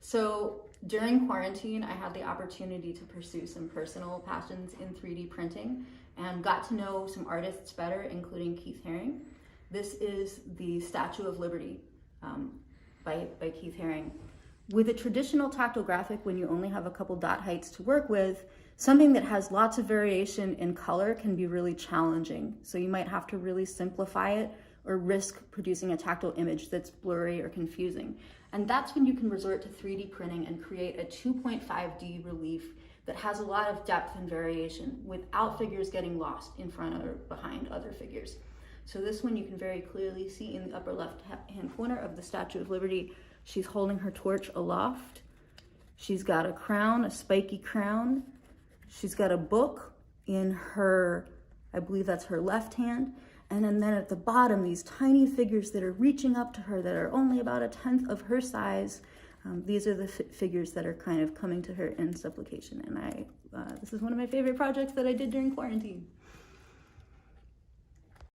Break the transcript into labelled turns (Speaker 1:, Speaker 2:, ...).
Speaker 1: So during quarantine, I had the opportunity to pursue some personal passions in 3D printing and got to know some artists better, including Keith Haring. This is the Statue of Liberty by Keith Haring. With a traditional tactile graphic, when you only have a couple dot heights to work with, something that has lots of variation in color can be really challenging. So you might have to really simplify it or risk producing a tactile image that's blurry or confusing. And that's when you can resort to 3D printing and create a 2.5D relief that has a lot of depth and variation without figures getting lost in front or behind other figures. So this one you can very clearly see in the upper left-hand corner of the Statue of Liberty. She's holding her torch aloft. She's got a crown, a spiky crown. She's got a book in her, I believe that's her left hand. And then at the bottom, these tiny figures that are reaching up to her that are only about 1/10 of her size. These are the figures that are kind of coming to her in supplication. And this is one of my favorite projects that I did during quarantine.